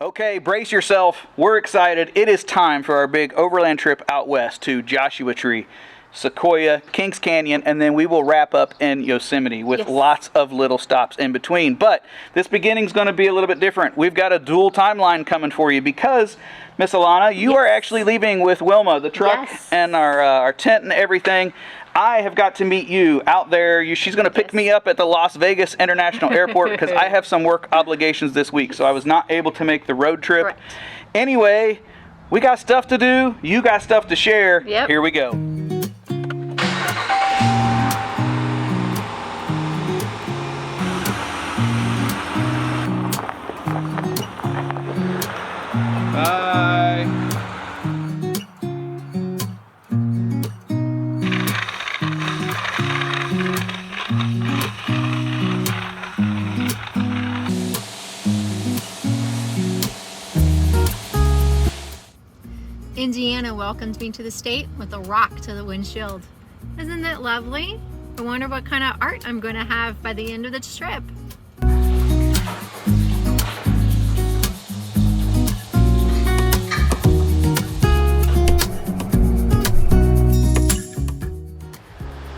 Okay, brace yourself. We're excited. It is time for our big overland trip out west to Joshua Tree, Sequoia, Kings Canyon, and then we will wrap up in Yosemite with lots of little stops in between. But this beginning is going to be a little bit different. We've got a dual timeline coming for you because, Miss Alana, you are actually leaving with Wilma, the truck and our tent and everything. I have got to meet you out there. She's going to pick me up at the Las Vegas International Airport because I have some work obligations this week, so I was not able to make the road trip. Correct. Anyway, we got stuff to do. You got stuff to share. Yep. Here we go. Bye. Indiana welcomed me to the state with a rock to the windshield. Isn't that lovely? I wonder what kind of art I'm going to have by the end of the trip.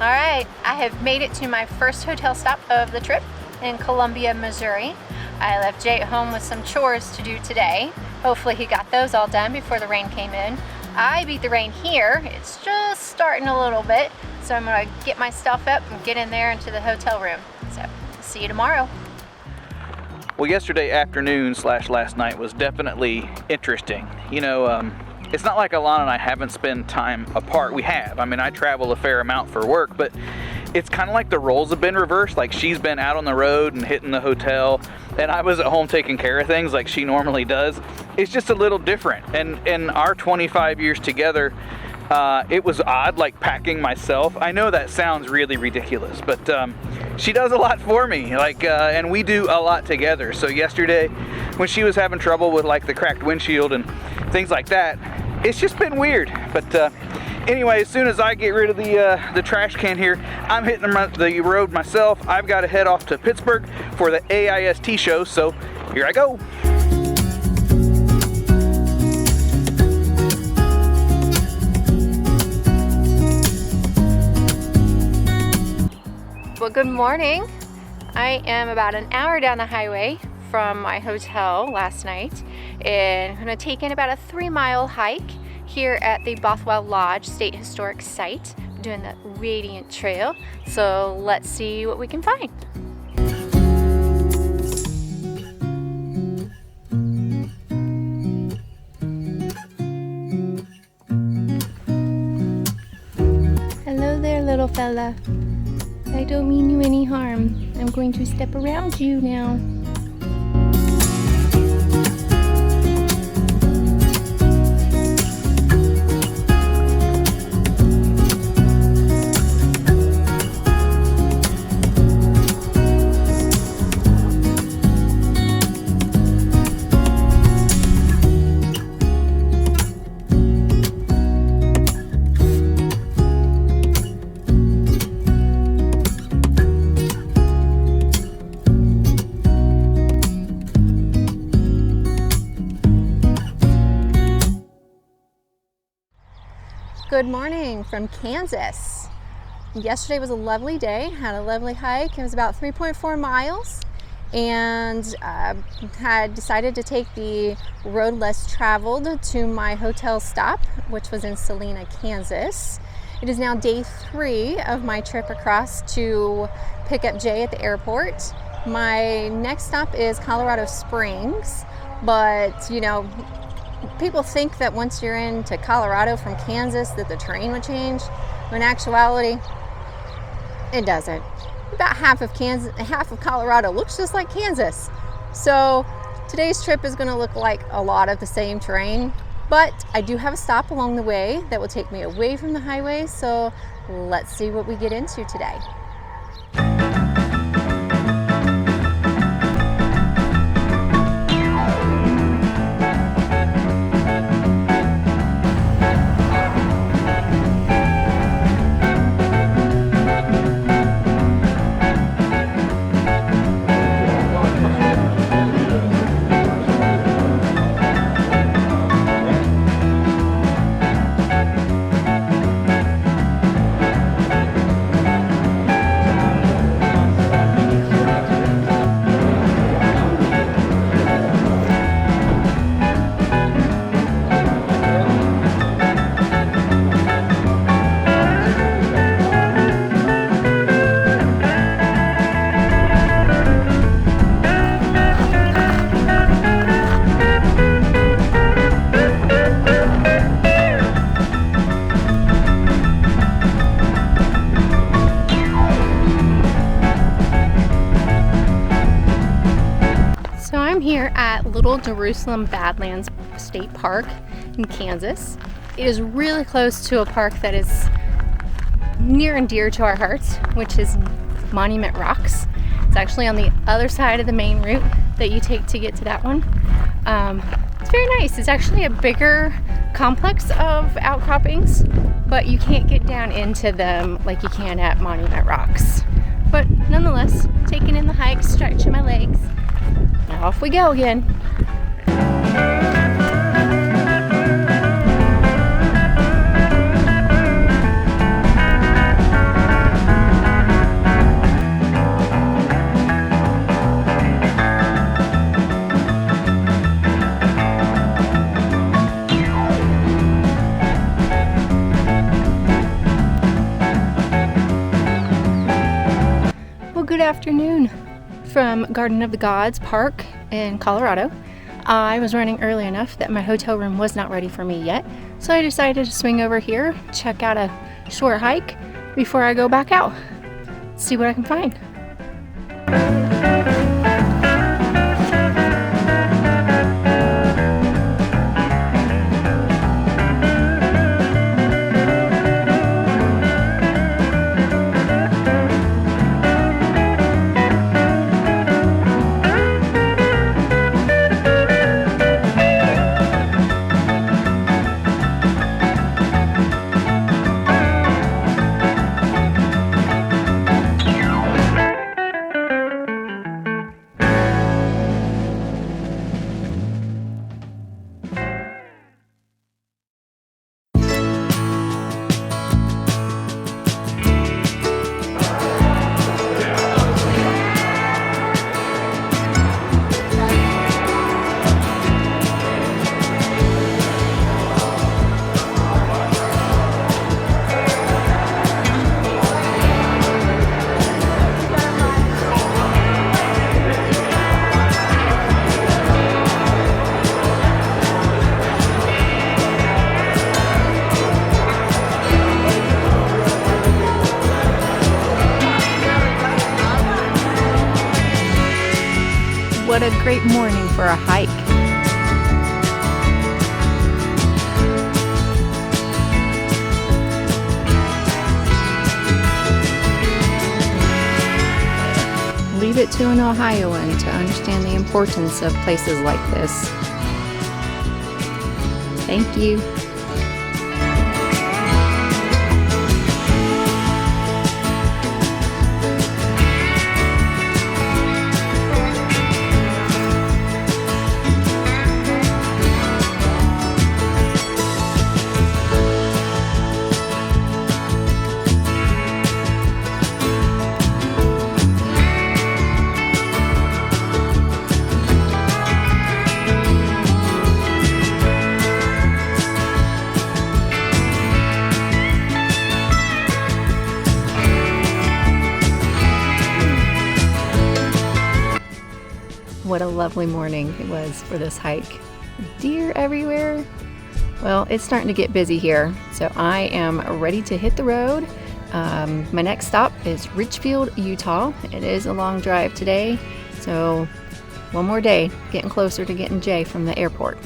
Alright, I have made it to my first hotel stop of the trip in Columbia, Missouri. I left Jay at home with some chores to do today. Hopefully he got those all done before the rain came in. I beat the rain here. It's just starting a little bit, so I'm gonna get my stuff up and get in there into the hotel room. So, see you tomorrow. Well, yesterday afternoon / last night was definitely interesting. It's not like Alana and I haven't spent time apart. We have. I mean, I travel a fair amount for work, but it's kind of like the roles have been reversed. Like she's been out on the road and hitting the hotel, and I was at home taking care of things like she normally does. It's just a little different. And in our 25 years together, it was odd, like packing myself. I know that sounds really ridiculous, but she does a lot for me, and we do a lot together. So yesterday, when she was having trouble with like the cracked windshield and things like that, it's just been weird. But anyway, as soon as I get rid of the trash can here, I'm hitting the road myself. I've got to head off to Pittsburgh for the AIST show, so here I go. Well, good morning. I am about an hour down the highway from my hotel last night, and I'm going to take in about a 3-mile hike here at the Bothwell Lodge State Historic Site. I'm doing the Radiant Trail, so let's see what we can find. Hello there, little fella. I don't mean you any harm. I'm going to step around you now. Good morning from Kansas. Yesterday was a lovely day, had a lovely hike. It was about 3.4 miles, and had decided to take the road less traveled to my hotel stop, which was in Salina, Kansas. It is now day 3 of my trip across to pick up Jay at the airport. My next stop is Colorado Springs, but people think that once you're into Colorado from Kansas that the terrain would change. In actuality, it doesn't. About half of Colorado looks just like Kansas. So today's trip is going to look like a lot of the same terrain, but I do have a stop along the way that will take me away from the highway. So let's see what we get into today. Little Jerusalem Badlands State Park in Kansas. It is really close to a park that is near and dear to our hearts, which is Monument Rocks. It's actually on the other side of the main route that you take to get to that one. It's very nice. It's actually a bigger complex of outcroppings, but you can't get down into them like you can at Monument Rocks. But nonetheless, taking in the hike, stretching my legs, and off we go again. Good afternoon from Garden of the Gods Park in Colorado. I was running early enough that my hotel room was not ready for me yet, so I decided to swing over here, check out a short hike before I go back out. See what I can find. What a great morning for a hike. Leave it to an Ohioan to understand the importance of places like this. Thank you. What a lovely morning it was for this hike. Deer everywhere. Well, it's starting to get busy here, so I am ready to hit the road. My next stop is Richfield, Utah. It is a long drive today, so one more day, getting closer to getting Jay from the airport.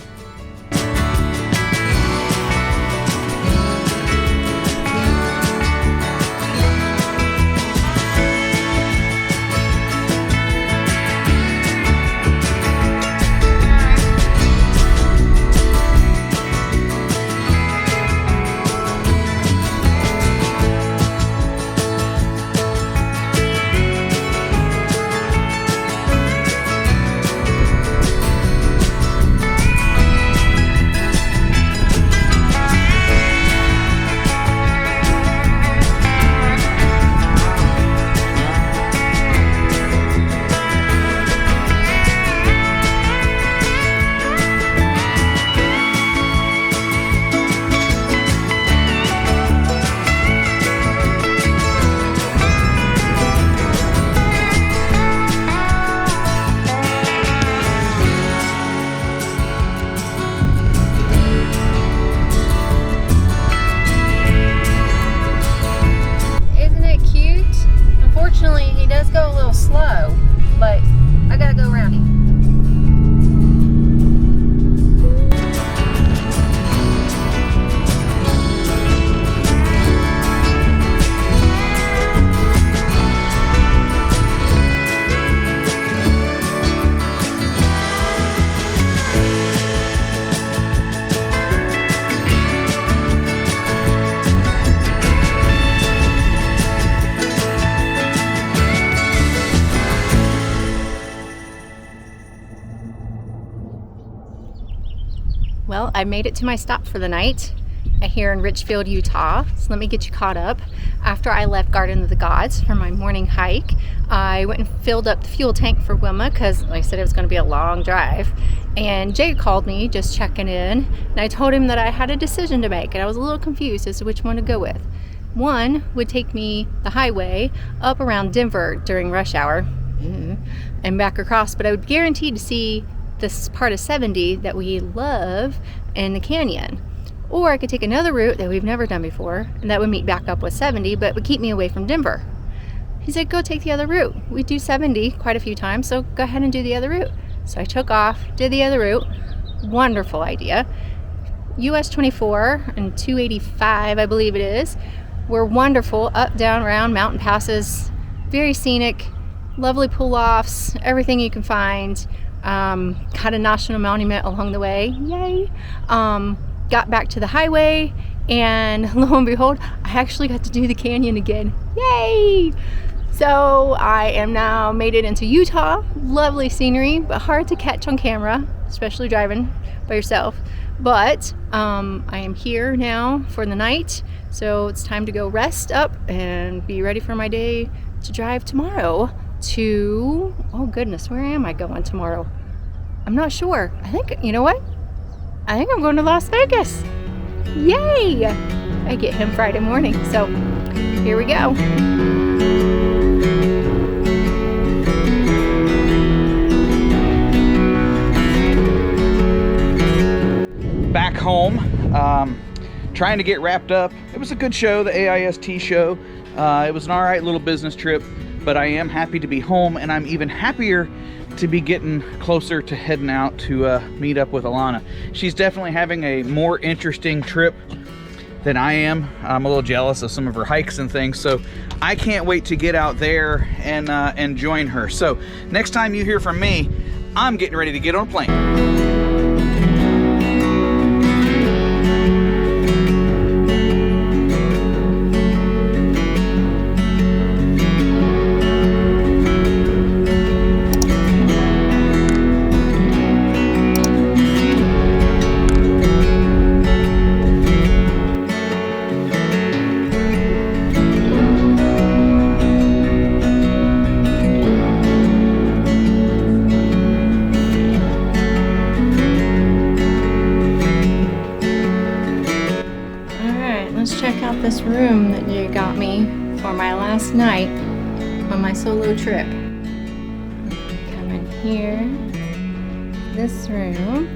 Well, I made it to my stop for the night here in Richfield, Utah. So let me get you caught up. After I left Garden of the Gods for my morning hike, I went and filled up the fuel tank for Wilma because, like I said, it was going to be a long drive. And Jay called me just checking in, and I told him that I had a decision to make, and I was a little confused as to which one to go with. One would take me the highway up around Denver during rush hour and back across, but I would guarantee to see this part of 70 that we love in the canyon. Or I could take another route that we've never done before, and that would meet back up with 70, but would keep me away from Denver. He said, go take the other route. We do 70 quite a few times, so go ahead and do the other route. So I took off, did the other route. Wonderful idea. US 24 and 285, I believe it is, were wonderful, up, down, around, mountain passes, very scenic, lovely pull-offs, everything you can find. Had a national monument along the way, yay. Got back to the highway, and lo and behold, I actually got to do the canyon again, yay. So I am now made it into Utah. Lovely scenery, but hard to catch on camera, especially driving by yourself. But I am here now for the night, so it's time to go rest up and be ready for my day to drive tomorrow to, oh goodness, where am I going tomorrow? I'm not sure. I think, you know what? I think I'm going to Las Vegas. Yay! I get him Friday morning, so here we go. Back home, trying to get wrapped up. It was a good show, the AIST show. It was an all right little business trip, but I am happy to be home, and I'm even happier to be getting closer to heading out to meet up with Alana. She's definitely having a more interesting trip than I am. I'm a little jealous of some of her hikes and things, so I can't wait to get out there and join her. So next time you hear from me, I'm getting ready to get on a plane. This room that you got me for my last night on my solo trip. Come in here, this room.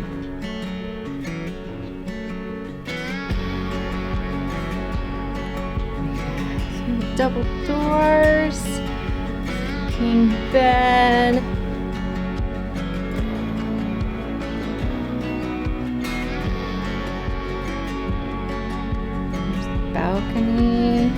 Double doors, king bed. Balcony.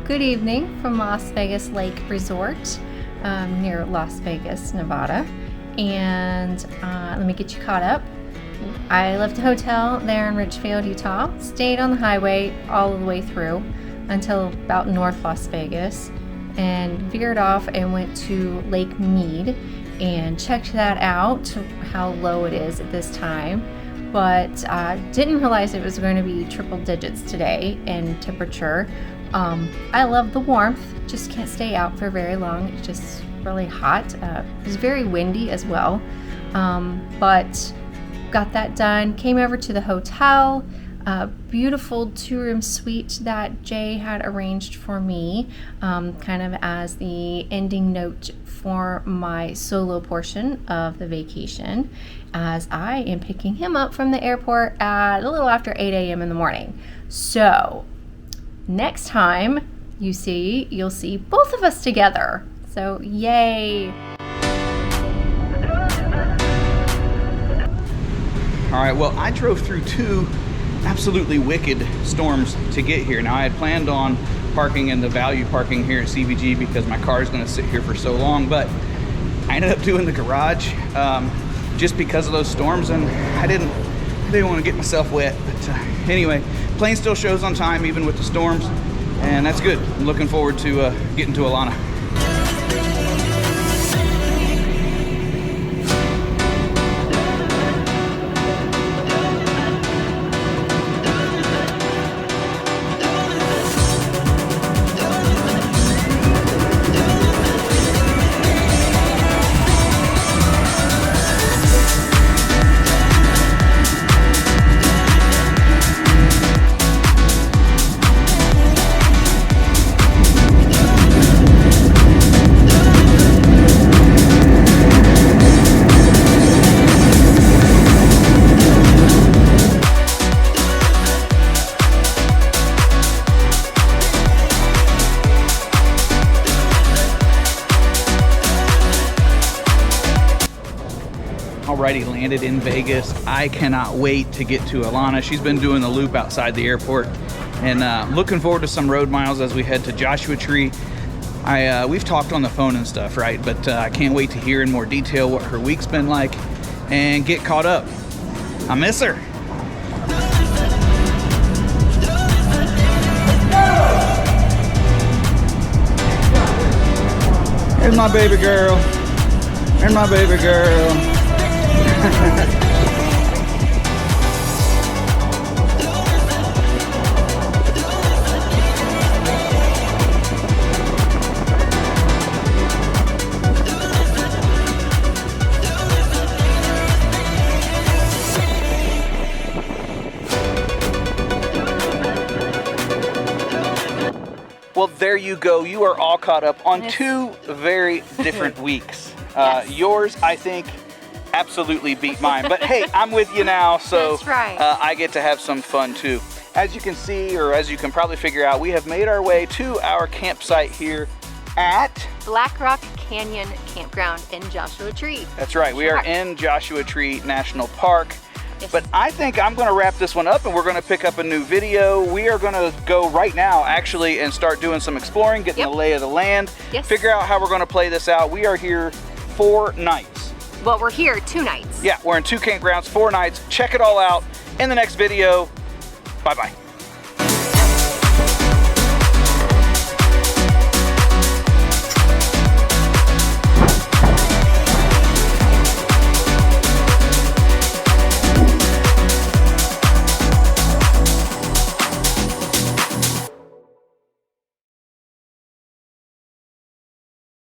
Good evening from Las Vegas Lake Resort near Las Vegas, Nevada. And let me get you caught up. I left the hotel there in Richfield, Utah, stayed on the highway all the way through until about North Las Vegas, and veered off and went to Lake Mead and checked that out, how low it is at this time. But didn't realize it was going to be triple digits today in temperature. I love the warmth, just can't stay out for very long. It's just really hot. It was very windy as well, but got that done. Came over to the hotel, beautiful 2-room suite that Jay had arranged for me, kind of as the ending note for my solo portion of the vacation, as I am picking him up from the airport at a little after 8 a.m. in the morning. So next time you'll see both of us together. So yay. All right, well, I drove through 2 absolutely wicked storms to get here. Now, I had planned on parking in the value parking here at CVG because my car is gonna sit here for so long, but I ended up doing the garage just because of those storms, and I didn't want to get myself wet. But anyway, plane still shows on time even with the storms, and that's good. I'm looking forward to getting to Alana. Already landed in Vegas. I cannot wait to get to Alana. She's been doing the loop outside the airport, and looking forward to some road miles as we head to Joshua Tree. We've talked on the phone and stuff, right? But I can't wait to hear in more detail what her week's been like and get caught up. I miss her. Here's my baby girl. Here's my baby girl. Well, there you go. You are all caught up on 2 very different weeks. Yes. Yours, I think, absolutely beat mine. But hey, I'm with you now, so That's right. I get to have some fun too. As you can see, or as you can probably figure out, we have made our way to our campsite here at Black Rock Canyon Campground in Joshua Tree. That's right. We are in Joshua Tree National Park. Yes. But I think I'm going to wrap this one up, and we're going to pick up a new video. We are going to go right now, actually, and start doing some exploring, getting the lay of the land, figure out how we're going to play this out. We are here 4 nights. Well, we're here 2 nights. Yeah, we're in 2 campgrounds, 4 nights. Check it all out in the next video. Bye-bye.